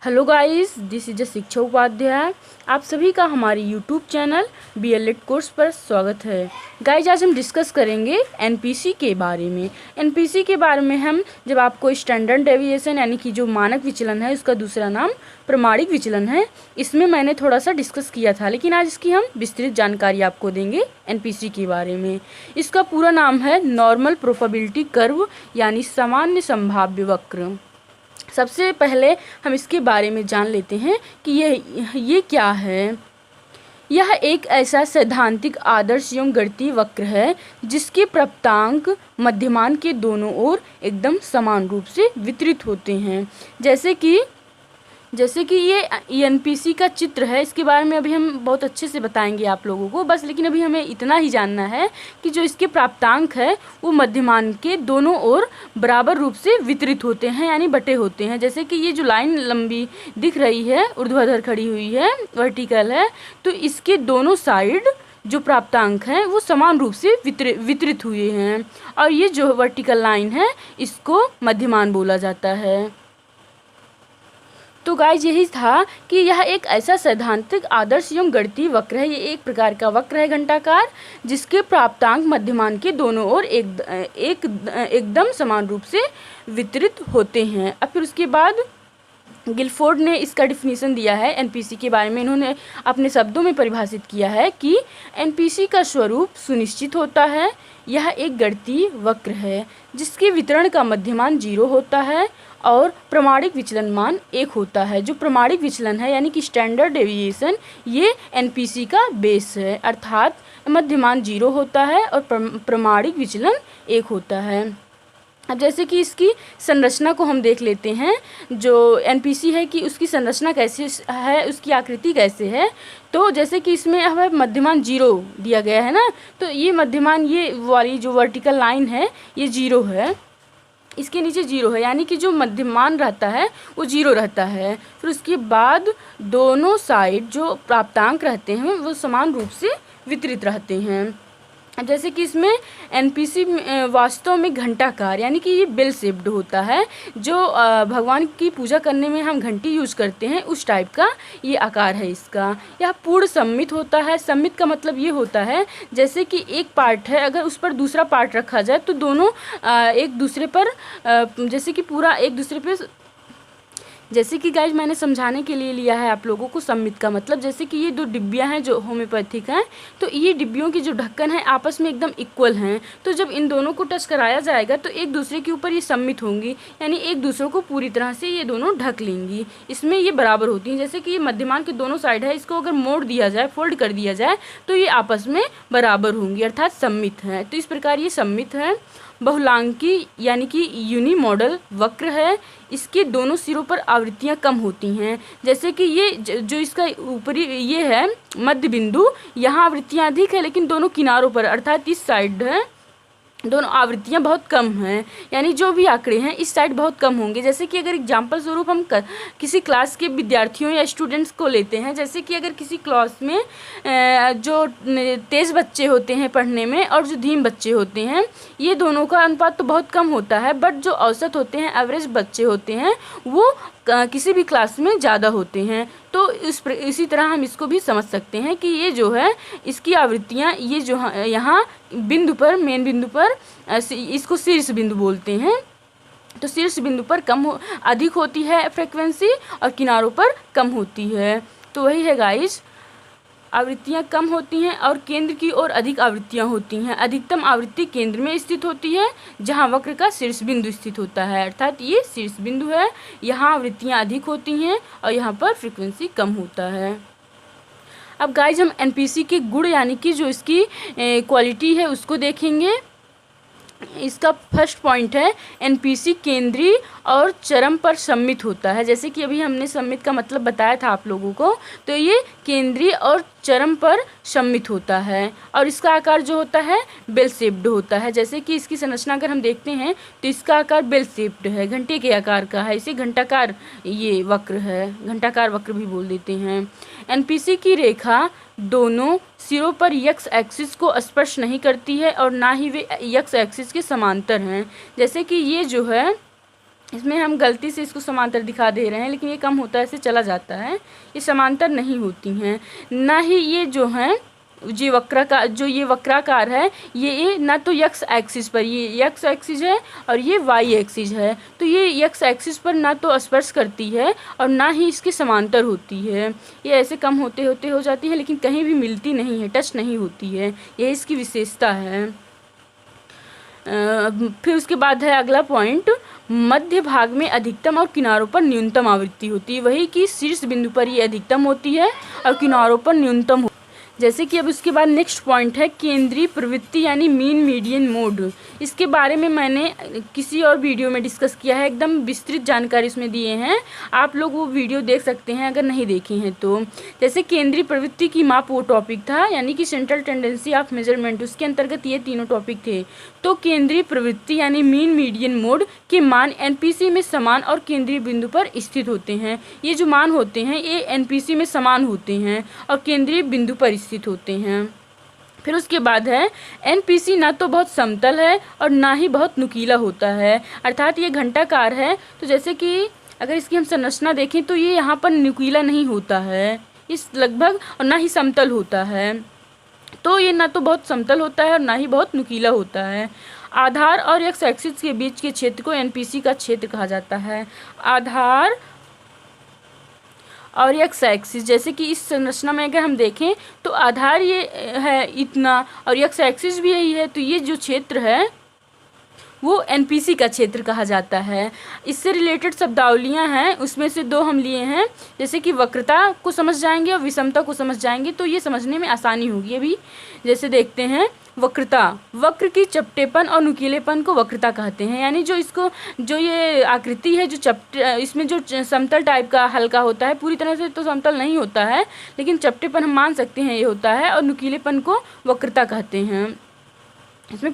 Hello guys, this is शिक्षा उपाध्याय। आप सभी का हमारे यूट्यूब चैनल बीएलएड कोर्स पर स्वागत है। गाइस, आज हम डिस्कस करेंगे एनपीसी के बारे में। एनपीसी के बारे में हम जब आपको स्टैंडर्ड डेविएशन यानी कि जो मानक विचलन है उसका दूसरा नाम प्रमाणिक विचलन है, इसमें मैंने थोड़ा सा डिस्कस किया था, लेकिन आज इसकी हम विस्तृत जानकारी आपको देंगे एनपीसी के बारे में। इसका पूरा नाम है नॉर्मल प्रोबेबिलिटी कर्व यानी सामान्य संभाव्य वक्र। सबसे पहले हम इसके बारे में जान लेते हैं कि ये क्या है। यह एक ऐसा सैद्धांतिक आदर्श एवं गणितीय वक्र है जिसके प्राप्तांक मध्यमान के दोनों ओर एकदम समान रूप से वितरित होते हैं। जैसे कि ये एनपीसी का चित्र है, इसके बारे में अभी हम बहुत अच्छे से बताएंगे आप लोगों को बस, लेकिन अभी हमें इतना ही जानना है कि जो इसके प्राप्तांक है वो मध्यमान के दोनों ओर बराबर रूप से वितरित होते हैं यानी बटे होते हैं। जैसे कि ये जो लाइन लंबी दिख रही है, ऊर्ध्वाधर खड़ी हुई है, वर्टिकल है, तो इसके दोनों साइड जो प्राप्तांक हैं वो समान रूप से वितरित हुए हैं और ये जो वर्टिकल लाइन है इसको मध्यमान बोला जाता है। तो गाइस, यही था कि यह एक ऐसा सैद्धांतिक आदर्श एवं गणितीय वक्र है। ये एक प्रकार का वक्र है घंटाकार जिसके प्राप्तांक मध्यमान के दोनों ओर एकदम समान रूप से वितरित होते हैं। अब फिर उसके बाद गिलफोर्ड ने इसका डिफिनीशन दिया है एनपीसी के बारे में। इन्होंने अपने शब्दों में परिभाषित किया है कि एनपीसी का स्वरूप सुनिश्चित होता है। यह एक गणितीय वक्र है जिसके वितरण का मध्यमान 0 होता है और प्रमाणिक विचलन मान 1 होता है। जो प्रमाणिक विचलन है यानी कि स्टैंडर्ड डेविएशन, ये एनपीसी का बेस है, अर्थात मध्यमान 0 होता है और प्रमाणिक विचलन 1 होता है। अब जैसे कि इसकी संरचना को हम देख लेते हैं, जो एनपीसी है कि उसकी संरचना कैसे है, उसकी आकृति कैसे है। तो जैसे कि इसमें हमें मध्यमान 0 दिया गया है ना, तो ये मध्यमान, ये वाली जो वर्टिकल लाइन है ये 0 है, इसके नीचे 0 है, यानी कि जो मध्यमान रहता है वो 0 रहता है। फिर उसके बाद दोनों साइड जो प्राप्तांक रहते हैं वो समान रूप से वितरित रहते हैं। जैसे कि इसमें एनपीसी वास्तव में घंटाकार यानी कि ये बेल शेप्ड होता है। जो भगवान की पूजा करने में हम घंटी यूज करते हैं उस टाइप का ये आकार है इसका। यह पूर्ण सममित होता है। सममित का मतलब ये होता है जैसे कि एक पार्ट है, अगर उस पर दूसरा पार्ट रखा जाए तो दोनों एक दूसरे पर जैसे कि पूरा एक दूसरे पे, जैसे कि गाइज मैंने समझाने के लिए लिया है आप लोगों को सममित का मतलब, जैसे कि ये 2 डिब्बियाँ हैं जो होम्योपैथिक हैं, तो ये डिब्बियों की जो ढक्कन है आपस में एकदम इक्वल हैं। तो जब इन दोनों को टच कराया जाएगा तो एक दूसरे के ऊपर ये सम्मित होंगी, यानी एक दूसरे को पूरी तरह से ये दोनों ढक लेंगी। इसमें ये बराबर होती हैं। जैसे कि ये मध्यमान के दोनों साइड है, इसको अगर मोड़ दिया जाए, फोल्ड कर दिया जाए तो ये आपस में बराबर होंगी, अर्थात सम्मित हैं। तो इस प्रकार ये सम्मित है। बहुलांकी यानी कि यूनी मॉडल वक्र है। इसके दोनों सिरों पर आवृत्तियां कम होती हैं। जैसे कि ये जो इसका ऊपरी ये है मध्य बिंदु, यहाँ आवृत्तियां अधिक है, लेकिन दोनों किनारों पर अर्थात इस साइड है दोनों आवृत्तियां बहुत कम हैं, यानी जो भी आंकड़े हैं इस साइड बहुत कम होंगे। जैसे कि अगर एग्जाम्पल स्वरूप हम किसी क्लास के विद्यार्थियों या स्टूडेंट्स को लेते हैं, जैसे कि अगर किसी क्लास में जो तेज़ बच्चे होते हैं पढ़ने में और जो धीम बच्चे होते हैं, ये दोनों का अनुपात तो बहुत कम होता है, बट जो औसत होते हैं, एवरेज बच्चे होते हैं, वो किसी भी क्लास में ज़्यादा होते हैं। तो इसी तरह हम इसको भी समझ सकते हैं कि ये जो है इसकी आवृत्तियाँ, ये जो यहाँ बिंदु पर, मेन बिंदु पर, इसको शीर्ष बिंदु बोलते हैं, तो शीर्ष बिंदु पर अधिक होती है फ्रीक्वेंसी और किनारों पर कम होती है। तो वही है गाइस, आवृत्तियाँ कम होती हैं और केंद्र की ओर अधिक आवृत्तियाँ होती हैं। अधिकतम आवृत्ति केंद्र में स्थित होती है जहाँ वक्र का शीर्ष बिंदु स्थित होता है, अर्थात ये शीर्ष बिंदु है। यहाँ आवृत्तियाँ अधिक होती हैं और यहाँ पर फ्रीक्वेंसी कम होता है। अब गाइज, हम एनपीसी के गुण यानी कि जो इसकी क्वालिटी है उसको देखेंगे। इसका फर्स्ट पॉइंट है एनपीसी केंद्रीय और चरम पर सम्मित होता है। जैसे कि अभी हमने सम्मित का मतलब बताया था आप लोगों को, तो ये केंद्रीय और चरम पर सम्मित होता है और इसका आकार जो होता है बेल शेप्ड होता है। जैसे कि इसकी संरचना अगर हम देखते हैं तो इसका आकार बेल शेप्ड है, घंटे के आकार का है, इसे घंटाकार ये वक्र है, घंटाकार वक्र भी बोल देते हैं। एनपीसी की रेखा दोनों सिरों पर यक्स एक्सिस को स्पर्श नहीं करती है और ना ही वे यक्स एक्सिस के समांतर हैं। जैसे कि ये जो है इसमें हम गलती से इसको समांतर दिखा दे रहे हैं, लेकिन ये कम होता है, ऐसे चला जाता है, ये समांतर नहीं होती हैं। ना ही ये जो हैं ये वक्राकार है, ये ना तो यक्स एक्सिस पर, ये यक्स एक्सिस है और ये वाई एक्सिस है, तो ये यक्स एक्सिस पर ना तो स्पर्श करती है और ना ही इसके समांतर होती है। ये ऐसे कम होते होते हो जाती है, लेकिन कहीं भी मिलती नहीं है, टच नहीं होती है, ये इसकी विशेषता है। फिर उसके बाद है अगला पॉइंट, मध्य भाग में अधिकतम और किनारों पर न्यूनतम आवृत्ति होती है। वही कि शीर्ष बिंदु पर ये अधिकतम होती है और किनारों पर न्यूनतम। जैसे कि अब उसके बाद नेक्स्ट पॉइंट है केंद्रीय प्रवृत्ति यानी मीन मीडियन मोड। इसके बारे में मैंने किसी और वीडियो में डिस्कस किया है, एकदम विस्तृत जानकारी उसमें दिए हैं, आप लोग वो वीडियो देख सकते हैं अगर नहीं देखे हैं तो। जैसे केंद्रीय प्रवृत्ति की माप वो टॉपिक था, यानी कि सेंट्रल टेंडेंसी ऑफ मेजरमेंट, उसके अंतर्गत ये तीनों टॉपिक थे। तो केंद्रीय प्रवृत्ति यानी मीन मीडियन मोड के मान एनपीसी में समान और केंद्रीय बिंदु पर स्थित होते हैं। ये जो मान होते हैं ये एनपीसी में समान होते हैं और केंद्रीय बिंदु पर स्थित होते हैं। फिर उसके बाद है एनपीसी ना तो बहुत समतल है और ना ही बहुत नुकीला होता है, अर्थात ये घंटाकार है। तो जैसे कि अगर इसकी हम संरचना देखें तो ये यहाँ पर नुकीला नहीं होता है, इस लगभग, और ना ही समतल होता है। तो ये ना तो बहुत समतल होता है और ना ही बहुत नुकीला होता है। आधार और एक्स एक्सिस के बीच के क्षेत्र को एनपीसी का क्षेत्र कहा जाता है। आधार और एक्स एक्सिस, जैसे कि इस संरचना में अगर हम देखें तो आधार ये है इतना और एक्स एक्सिस भी यही है, तो ये जो क्षेत्र है वो एनपीसी का क्षेत्र कहा जाता है। इससे रिलेटेड शब्दावलियाँ हैं, उसमें से दो हम लिए हैं, जैसे कि वक्रता को समझ जाएंगे और विषमता को समझ जाएंगे तो ये समझने में आसानी होगी। अभी जैसे देखते हैं वक्रता, वक्र की चपटेपन और नुकीलेपन को वक्रता कहते हैं, यानी जो ये आकृति है, जो इसमें जो समतल टाइप का हल्का होता है, पूरी तरह से तो समतल नहीं होता है, लेकिन चपटेपन हम मान सकते हैं ये होता है, और नुकीलेपन को वक्रता कहते हैं। इसमें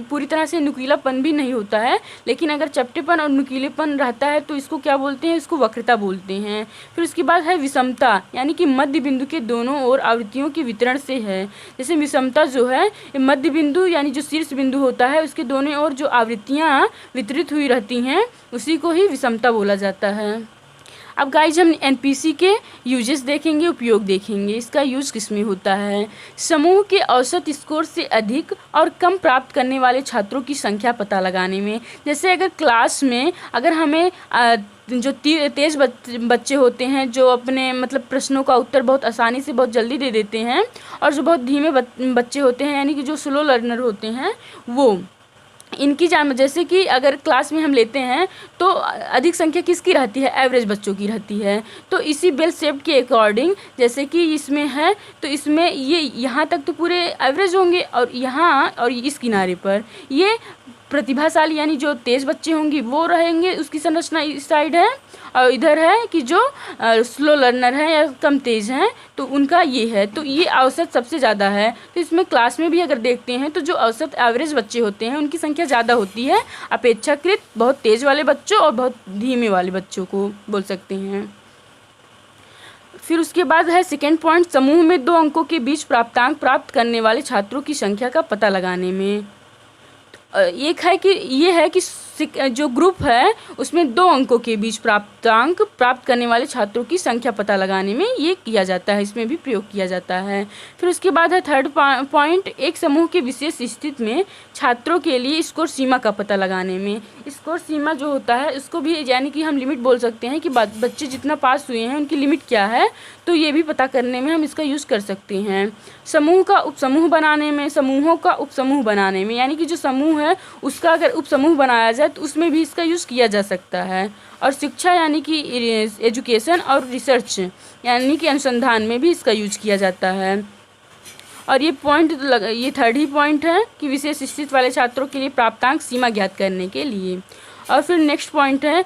पूरी तरह से नुकीलापन भी नहीं होता है, लेकिन अगर चपटेपन और नुकीलेपन रहता है तो इसको क्या बोलते हैं, इसको वक्रता बोलते हैं। फिर उसके बाद है विषमता, यानी कि मध्य बिंदु के दोनों ओर आवृत्तियों के वितरण से है। जैसे विषमता जो है मध्य बिंदु यानी जो शीर्ष बिंदु होता है उसके दोनों ओर जो आवृत्तियाँ वितरित हुई रहती हैं उसी को ही विषमता बोला जाता है। अब गाइज हम एनपीसी के यूजेस देखेंगे, उपयोग देखेंगे, इसका यूज किसमें होता है। समूह के औसत स्कोर से अधिक और कम प्राप्त करने वाले छात्रों की संख्या पता लगाने में। जैसे अगर क्लास में अगर हमें जो तेज बच्चे होते हैं जो अपने मतलब प्रश्नों का उत्तर बहुत आसानी से बहुत जल्दी दे देते हैं, और जो बहुत धीमे बच्चे होते हैं यानी कि जो स्लो लर्नर होते हैं, वो इनकी जैसे कि अगर क्लास में हम लेते हैं तो अधिक संख्या किसकी रहती है, एवरेज बच्चों की रहती है। तो इसी बेल शेप के अकॉर्डिंग जैसे कि इसमें है तो इसमें ये यहाँ तक तो पूरे एवरेज होंगे, और यहाँ और इस किनारे पर ये प्रतिभाशाली यानी जो तेज़ बच्चे होंगे वो रहेंगे, उसकी संरचना इस साइड है, और इधर है कि जो स्लो लर्नर है या कम तेज़ हैं तो उनका ये है। तो ये औसत सबसे ज़्यादा है। तो इसमें क्लास में भी अगर देखते हैं तो जो औसत एवरेज बच्चे होते हैं उनकी संख्या ज़्यादा होती है अपेक्षाकृत बहुत तेज़ वाले बच्चों और बहुत धीमे वाले बच्चों को बोल सकते हैं। फिर उसके बाद है सेकेंड पॉइंट, समूह में 2 अंकों के बीच प्राप्तांक प्राप्त करने वाले छात्रों की संख्या का पता लगाने में। एक है कि ये है कि जो ग्रुप है उसमें 2 अंकों के बीच प्राप्तांक प्राप्त करने वाले छात्रों की संख्या पता लगाने में ये किया जाता है, इसमें भी प्रयोग किया जाता है। फिर उसके बाद है थर्ड पॉइंट, एक समूह के विशेष स्थिति में छात्रों के लिए स्कोर सीमा का पता लगाने में। स्कोर सीमा जो होता है उसको भी यानी कि हम लिमिट बोल सकते हैं कि बच्चे जितना पास हुए हैं उनकी लिमिट क्या है, तो ये भी पता करने में हम इसका यूज़ कर सकते हैं। समूह का उपसमूह बनाने में, समूहों का उपसमूह बनाने में, यानी कि जो समूह है उसका अगर उपसमूह बनाया जाए तो उसमें भी इसका यूज़ किया जा सकता है। और शिक्षा यानी कि एजुकेशन और रिसर्च यानी कि अनुसंधान में भी इसका यूज किया जाता है। और ये थर्ड ही पॉइंट है कि विशेष स्थिति वाले छात्रों के लिए प्राप्तांक सीमा ज्ञात करने के लिए। और फिर नेक्स्ट पॉइंट है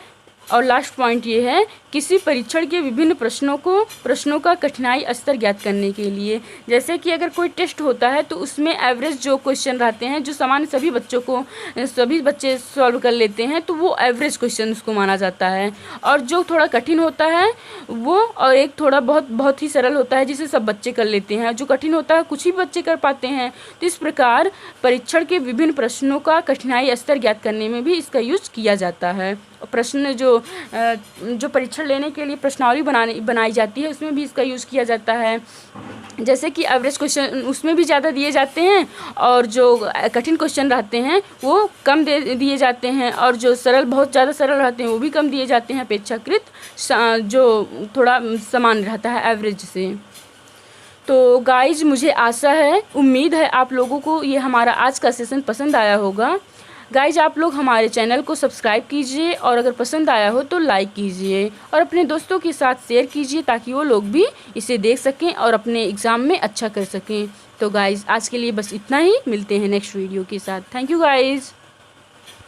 और लास्ट पॉइंट ये है किसी परीक्षण के विभिन्न प्रश्नों का कठिनाई स्तर ज्ञात करने के लिए। जैसे कि अगर कोई टेस्ट होता है तो उसमें एवरेज जो क्वेश्चन रहते हैं जो सामान्य सभी बच्चे सॉल्व कर लेते हैं तो वो एवरेज क्वेश्चन उसको माना जाता है। और जो थोड़ा कठिन होता है वो, और एक थोड़ा बहुत ही सरल होता है जिसे सब बच्चे कर लेते हैं। जो कठिन होता है कुछ ही बच्चे कर पाते हैं। तो इस प्रकार परीक्षण के विभिन्न प्रश्नों का कठिनाई स्तर ज्ञात करने में भी इसका यूज किया जाता है। प्रश्न जो परीक्षण लेने के लिए प्रश्नावली बनाई जाती है उसमें भी इसका यूज़ किया जाता है। जैसे कि एवरेज क्वेश्चन उसमें भी ज़्यादा दिए जाते हैं और जो कठिन क्वेश्चन रहते हैं वो कम दिए जाते हैं और जो बहुत ज़्यादा सरल रहते हैं वो भी कम दिए जाते हैं अपेक्षाकृत जो थोड़ा समान रहता है एवरेज से। तो गाइज मुझे आशा है, उम्मीद है आप लोगों को ये हमारा आज का सेशन पसंद आया होगा। गाइज आप लोग हमारे चैनल को सब्सक्राइब कीजिए और अगर पसंद आया हो तो लाइक कीजिए और अपने दोस्तों के साथ शेयर कीजिए ताकि वो लोग भी इसे देख सकें और अपने एग्ज़ाम में अच्छा कर सकें। तो गाइज आज के लिए बस इतना ही, मिलते हैं नेक्स्ट वीडियो के साथ। Thank you guys.